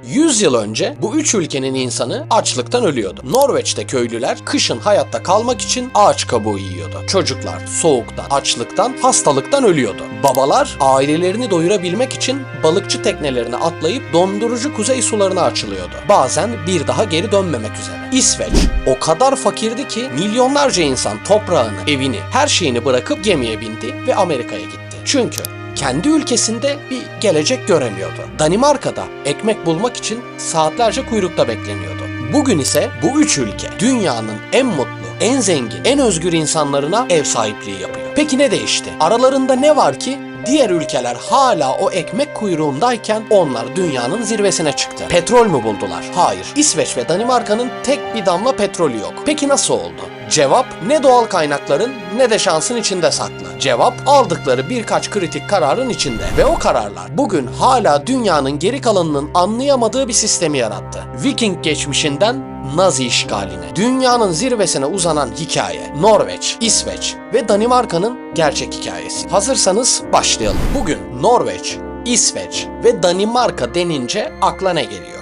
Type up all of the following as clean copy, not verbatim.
100 yıl önce bu üç ülkenin insanı açlıktan ölüyordu. Norveç'te köylüler kışın hayatta kalmak için ağaç kabuğu yiyordu. Çocuklar soğuktan, açlıktan, hastalıktan ölüyordu. Babalar ailelerini doyurabilmek için balıkçı teknelerine atlayıp dondurucu kuzey sularına açılıyordu. Bazen bir daha geri dönmemek üzere. İsveç o kadar fakirdi ki milyonlarca insan toprağını, evini, her şeyini bırakıp gemiye bindi ve Amerika'ya gitti. Çünkü kendi ülkesinde bir gelecek göremiyordu. Danimarka'da ekmek bulmak için saatlerce kuyrukta bekleniyordu. Bugün ise bu üç ülke dünyanın en mutlu, en zengin, en özgür insanlarına ev sahipliği yapıyor. Peki ne değişti? Aralarında ne var ki diğer ülkeler hala o ekmek kuyruğundayken onlar dünyanın zirvesine çıktı? Petrol mü buldular? Hayır. İsveç ve Danimarka'nın tek bir damla petrolü yok. Peki nasıl oldu? Cevap ne doğal kaynakların ne de şansın içinde saklı. Cevap aldıkları birkaç kritik kararın içinde. Ve o kararlar bugün hala dünyanın geri kalanının anlayamadığı bir sistemi yarattı. Viking geçmişinden Nazi işgaline, dünyanın zirvesine uzanan hikaye, Norveç, İsveç ve Danimarka'nın gerçek hikayesi. Hazırsanız başlayalım. Bugün Norveç, İsveç ve Danimarka denince akla ne geliyor?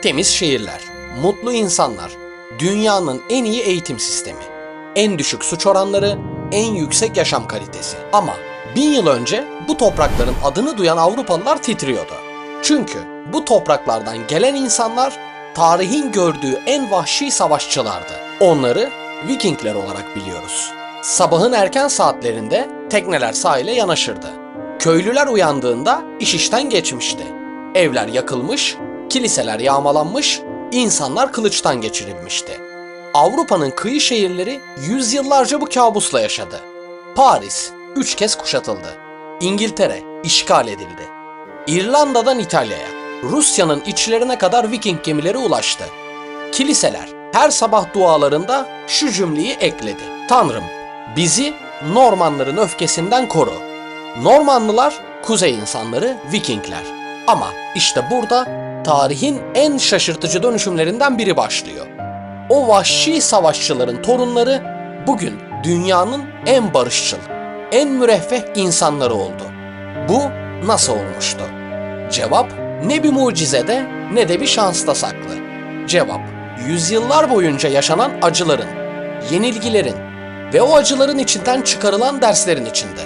Temiz şehirler, mutlu insanlar, dünyanın en iyi eğitim sistemi, en düşük suç oranları, en yüksek yaşam kalitesi. Ama 1000 yıl önce bu toprakların adını duyan Avrupalılar titriyordu. Çünkü bu topraklardan gelen insanlar tarihin gördüğü en vahşi savaşçılardı. Onları Vikingler olarak biliyoruz. Sabahın erken saatlerinde tekneler sahile yanaşırdı. Köylüler uyandığında iş işten geçmişti. Evler yakılmış, kiliseler yağmalanmış, insanlar kılıçtan geçirilmişti. Avrupa'nın kıyı şehirleri yüzyıllarca bu kabusla yaşadı. Paris 3 kez kuşatıldı. İngiltere işgal edildi. İrlanda'dan İtalya'ya, Rusya'nın içlerine kadar Viking gemileri ulaştı. Kiliseler her sabah dualarında şu cümleyi ekledi: Tanrım, bizi Normanların öfkesinden koru. Normanlılar, kuzey insanları, Vikingler. Ama işte burada tarihin en şaşırtıcı dönüşümlerinden biri başlıyor. O vahşi savaşçıların torunları bugün dünyanın en barışçıl, en müreffeh insanları oldu. Bu nasıl olmuştu? Cevap ne bir mucizede ne de bir şansta saklı. Cevap yüzyıllar boyunca yaşanan acıların, yenilgilerin ve o acıların içinden çıkarılan derslerin içinde.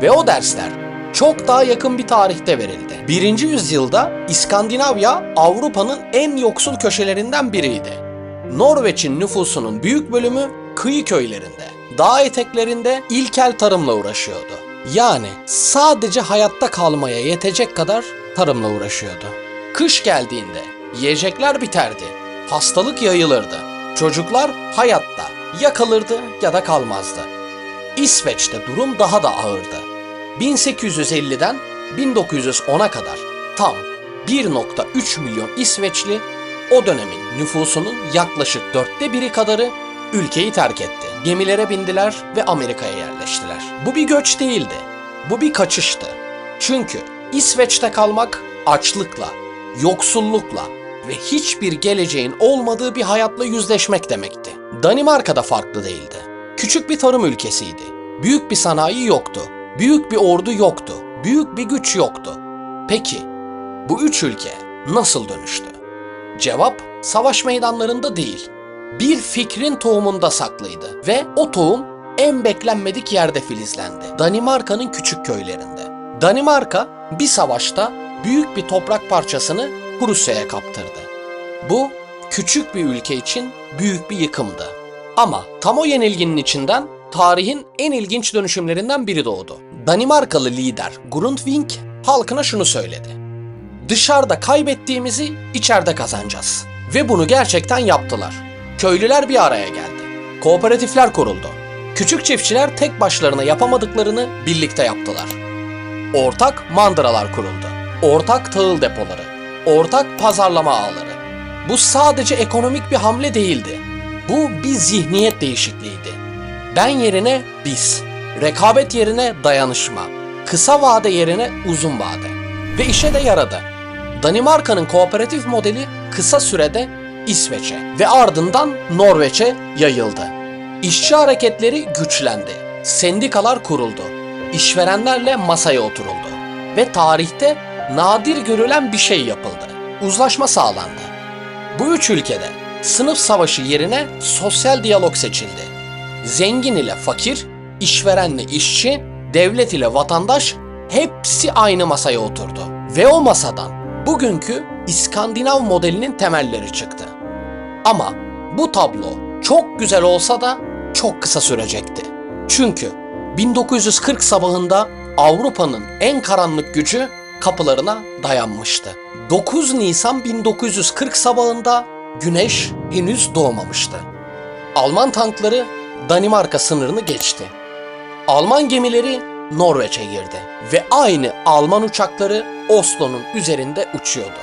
Ve o dersler çok daha yakın bir tarihte verildi. 1. yüzyılda İskandinavya Avrupa'nın en yoksul köşelerinden biriydi. Norveç'in nüfusunun büyük bölümü kıyı köylerinde, dağ eteklerinde ilkel tarımla uğraşıyordu. Yani sadece hayatta kalmaya yetecek kadar tarımla uğraşıyordu. Kış geldiğinde yiyecekler biterdi, hastalık yayılırdı. Çocuklar hayatta ya kalırdı ya da kalmazdı. İsveç'te durum daha da ağırdı. 1850'den 1910'a kadar tam 1,3 milyon İsveçli o dönemin nüfusunun yaklaşık 1/4 kadarı ülkeyi terk etti. Gemilere bindiler ve Amerika'ya yerleştiler. Bu bir göç değildi. Bu bir kaçıştı. Çünkü İsveç'te kalmak açlıkla, yoksullukla ve hiçbir geleceğin olmadığı bir hayatla yüzleşmek demekti. Danimarka'da farklı değildi. Küçük bir tarım ülkesiydi. Büyük bir sanayi yoktu. Büyük bir ordu yoktu. Büyük bir güç yoktu. Peki bu üç ülke nasıl dönüştü? Cevap savaş meydanlarında değil, bir fikrin tohumunda saklıydı ve o tohum en beklenmedik yerde filizlendi. Danimarka'nın küçük köylerinde. Danimarka bir savaşta büyük bir toprak parçasını Prusya'ya kaptırdı. Bu küçük bir ülke için büyük bir yıkımdı. Ama tam o yenilginin içinden tarihin en ilginç dönüşümlerinden biri doğdu. Danimarkalı lider Grundtvig halkına şunu söyledi: Dışarıda kaybettiğimizi içeride kazanacağız. Ve bunu gerçekten yaptılar. Köylüler bir araya geldi. Kooperatifler kuruldu. Küçük çiftçiler tek başlarına yapamadıklarını birlikte yaptılar. Ortak mandıralar kuruldu. Ortak tahıl depoları. Ortak pazarlama ağları. Bu sadece ekonomik bir hamle değildi. Bu bir zihniyet değişikliğiydi. Ben yerine biz. Rekabet yerine dayanışma. Kısa vade yerine uzun vade. Ve işe de yaradı. Danimarka'nın kooperatif modeli kısa sürede İsveç'e ve ardından Norveç'e yayıldı. İşçi hareketleri güçlendi. Sendikalar kuruldu. İşverenlerle masaya oturuldu. Ve tarihte nadir görülen bir şey yapıldı. uzlaşma sağlandı. Bu üç ülkede sınıf savaşı yerine sosyal diyalog seçildi. Zengin ile fakir, işverenle işçi, devlet ile vatandaş hepsi aynı masaya oturdu. Ve o masadan bugünkü İskandinav modelinin temelleri çıktı. Ama bu tablo çok güzel olsa da çok kısa sürecekti. Çünkü 1940 sabahında Avrupa'nın en karanlık gücü kapılarına dayanmıştı. 9 Nisan 1940 sabahında güneş henüz doğmamıştı. Alman tankları Danimarka sınırını geçti. Alman gemileri Norveç'e girdi ve aynı Alman uçakları Oslo'nun üzerinde uçuyordu.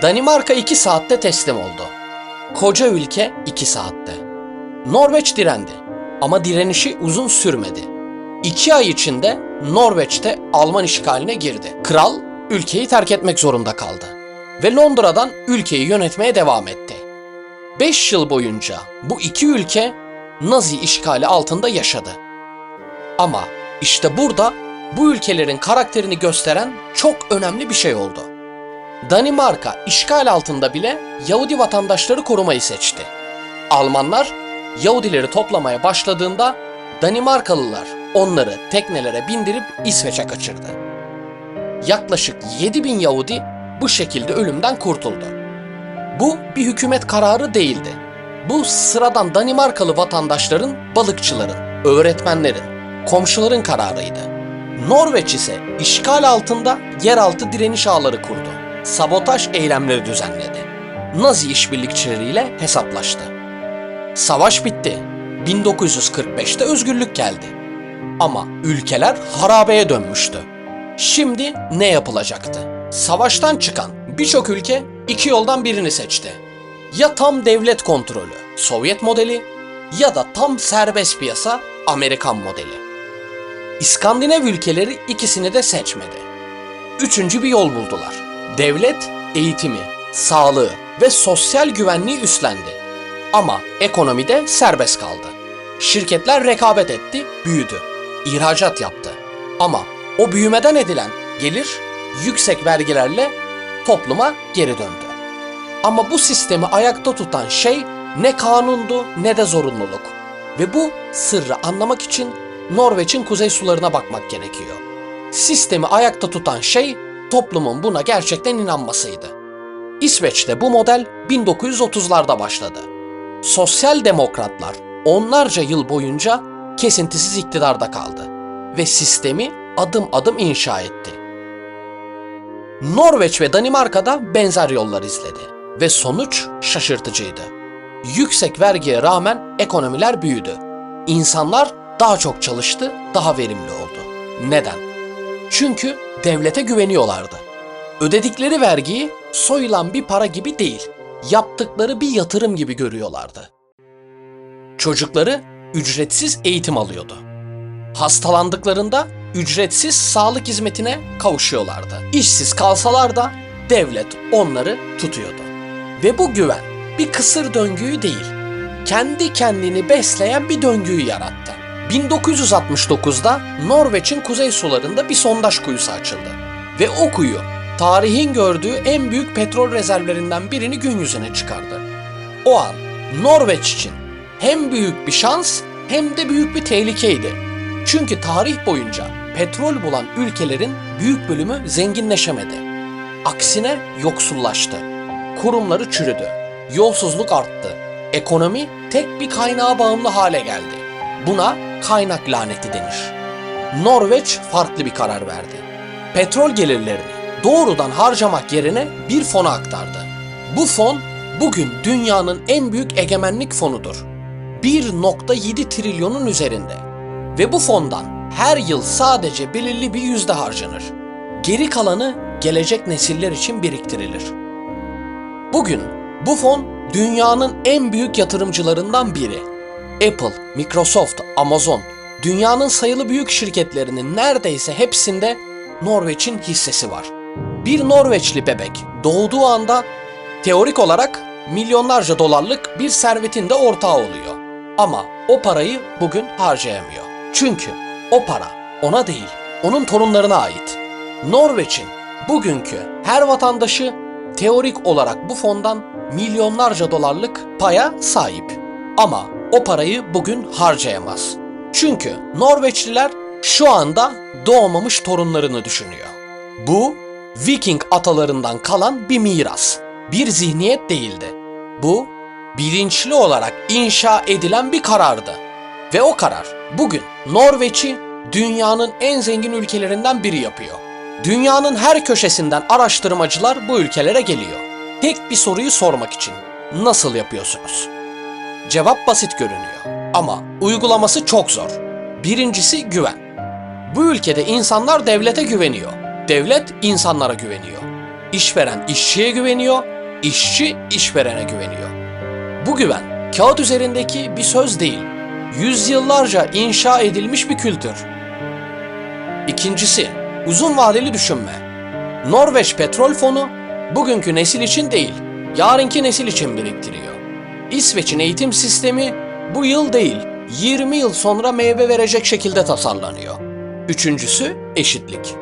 Danimarka 2 saatte teslim oldu. Koca ülke 2 saatte. Norveç direndi ama direnişi uzun sürmedi. 2 ay içinde Norveç'te Alman işgaline girdi. Kral ülkeyi terk etmek zorunda kaldı ve Londra'dan ülkeyi yönetmeye devam etti. 5 yıl boyunca bu iki ülke Nazi işgali altında yaşadı. Ama işte burada bu ülkelerin karakterini gösteren çok önemli bir şey oldu. Danimarka işgal altında bile Yahudi vatandaşları korumayı seçti. Almanlar Yahudileri toplamaya başladığında Danimarkalılar onları teknelere bindirip İsveç'e kaçırdı. Yaklaşık 7.000 Yahudi bu şekilde ölümden kurtuldu. Bu bir hükümet kararı değildi. Bu sıradan Danimarkalı vatandaşların, balıkçıların, öğretmenlerin, komşuların kararıydı. Norveç ise işgal altında yeraltı direniş ağları kurdu. Sabotaj eylemleri düzenledi. Nazi işbirlikçileriyle hesaplaştı. Savaş bitti. 1945'te özgürlük geldi. Ama ülkeler harabeye dönmüştü. Şimdi ne yapılacaktı? Savaştan çıkan birçok ülke iki yoldan birini seçti. Ya tam devlet kontrolü, Sovyet modeli ya da tam serbest piyasa, Amerikan modeli. İskandinav ülkeleri ikisini de seçmedi. Üçüncü bir yol buldular. Devlet eğitimi, sağlığı ve sosyal güvenliği üstlendi. Ama ekonomide serbest kaldı. Şirketler rekabet etti, büyüdü. İhracat yaptı. Ama o büyümeden edilen gelir yüksek vergilerle topluma geri döndü. Ama bu sistemi ayakta tutan şey ne kanundu ne de zorunluluk. Ve bu sırrı anlamak için Norveç'in kuzey sularına bakmak gerekiyor. Sistemi ayakta tutan şey toplumun buna gerçekten inanmasıydı. İsveç'te bu model 1930'larda başladı. Sosyal demokratlar onlarca yıl boyunca kesintisiz iktidarda kaldı ve sistemi adım adım inşa etti. Norveç ve Danimarka'da benzer yollar izledi ve sonuç şaşırtıcıydı. Yüksek vergiye rağmen ekonomiler büyüdü. İnsanlar daha çok çalıştı, daha verimli oldu. Neden? Çünkü devlete güveniyorlardı. Ödedikleri vergiyi soyulan bir para gibi değil, yaptıkları bir yatırım gibi görüyorlardı. Çocukları ücretsiz eğitim alıyordu. Hastalandıklarında ücretsiz sağlık hizmetine kavuşuyorlardı. İşsiz kalsalar da devlet onları tutuyordu. Ve bu güven bir kısır döngüyü değil, kendi kendini besleyen bir döngüyü yarattı. 1969'da Norveç'in kuzey sularında bir sondaj kuyusu açıldı. Ve o kuyu tarihin gördüğü en büyük petrol rezervlerinden birini gün yüzüne çıkardı. O an Norveç için hem büyük bir şans hem de büyük bir tehlikeydi. Çünkü tarih boyunca petrol bulan ülkelerin büyük bölümü zenginleşemedi. Aksine yoksullaştı. Kurumları çürüdü. Yolsuzluk arttı. Ekonomi tek bir kaynağa bağımlı hale geldi. Buna kaynak laneti denir. Norveç farklı bir karar verdi. Petrol gelirlerini doğrudan harcamak yerine bir fona aktardı. Bu fon bugün dünyanın en büyük egemenlik fonudur. 1,7 trilyonun üzerinde. Ve bu fondan her yıl sadece belirli bir yüzde harcanır. Geri kalanı gelecek nesiller için biriktirilir. Bugün bu fon dünyanın en büyük yatırımcılarından biri. Apple, Microsoft, Amazon, dünyanın sayılı büyük şirketlerinin neredeyse hepsinde Norveç'in hissesi var. Bir Norveçli bebek doğduğu anda teorik olarak milyonlarca dolarlık bir servetin de ortağı oluyor. Ama o parayı bugün harcayamıyor. Çünkü o para ona değil, onun torunlarına ait. Norveç'in bugünkü her vatandaşı teorik olarak bu fondan milyonlarca dolarlık paya sahip. Ama o parayı bugün harcayamaz. Çünkü Norveçliler şu anda doğmamış torunlarını düşünüyor. Bu Viking atalarından kalan bir miras, bir zihniyet değildi. Bu bilinçli olarak inşa edilen bir karardı. Ve o karar bugün Norveç'i dünyanın en zengin ülkelerinden biri yapıyor. Dünyanın her köşesinden araştırmacılar bu ülkelere geliyor. Tek bir soruyu sormak için. Nasıl yapıyorsunuz? Cevap basit görünüyor ama uygulaması çok zor. Birincisi güven. Bu ülkede insanlar devlete güveniyor. Devlet insanlara güveniyor. İşveren işçiye güveniyor, işçi işverene güveniyor. Bu güven kağıt üzerindeki bir söz değil, yüzyıllarca inşa edilmiş bir kültür. İkincisi, uzun vadeli düşünme. Norveç Petrol Fonu bugünkü nesil için değil, yarınki nesil için biriktiriyor. İsveç'in eğitim sistemi bu yıl değil, 20 yıl sonra meyve verecek şekilde tasarlanıyor. Üçüncüsü, eşitlik.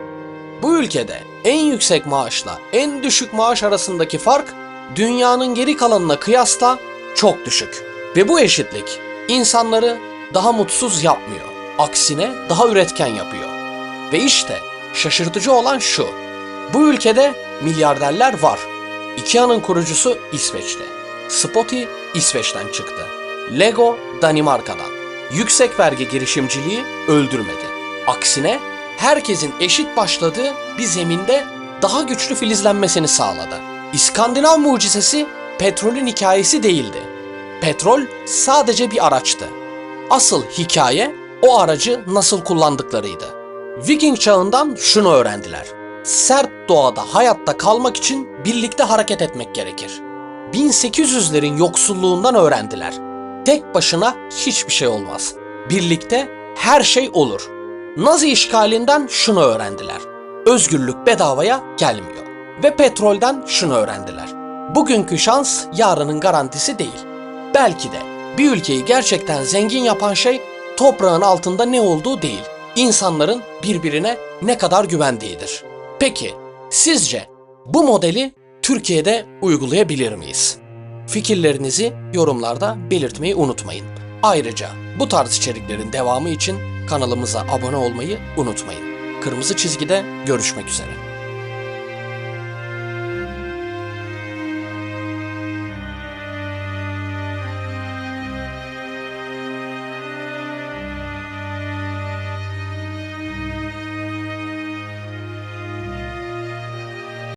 Bu ülkede en yüksek maaşla en düşük maaş arasındaki fark dünyanın geri kalanına kıyasla çok düşük. Ve bu eşitlik insanları daha mutsuz yapmıyor. Aksine daha üretken yapıyor. Ve işte şaşırtıcı olan şu. Bu ülkede milyarderler var. IKEA'nın kurucusu İsveçli. Spotify İsveç'ten çıktı. Lego Danimarka'dan. Yüksek vergi girişimciliği öldürmedi. Aksine herkesin eşit başladığı bir zeminde daha güçlü filizlenmesini sağladı. İskandinav mucizesi petrolün hikayesi değildi. Petrol sadece bir araçtı. Asıl hikaye o aracı nasıl kullandıklarıydı. Viking çağından şunu öğrendiler. Sert doğada hayatta kalmak için birlikte hareket etmek gerekir. 1800'lerin yoksulluğundan öğrendiler. Tek başına hiçbir şey olmaz. Birlikte her şey olur. Nazi işgalinden şunu öğrendiler. Özgürlük bedavaya gelmiyor. Ve petrolden şunu öğrendiler. Bugünkü şans yarının garantisi değil. Belki de bir ülkeyi gerçekten zengin yapan şey toprağın altında ne olduğu değil, insanların birbirine ne kadar güvendiğidir. Peki, sizce bu modeli Türkiye'de uygulayabilir miyiz? Fikirlerinizi yorumlarda belirtmeyi unutmayın. Ayrıca bu tarz içeriklerin devamı için kanalımıza abone olmayı unutmayın. Kırmızı Çizgi'de görüşmek üzere.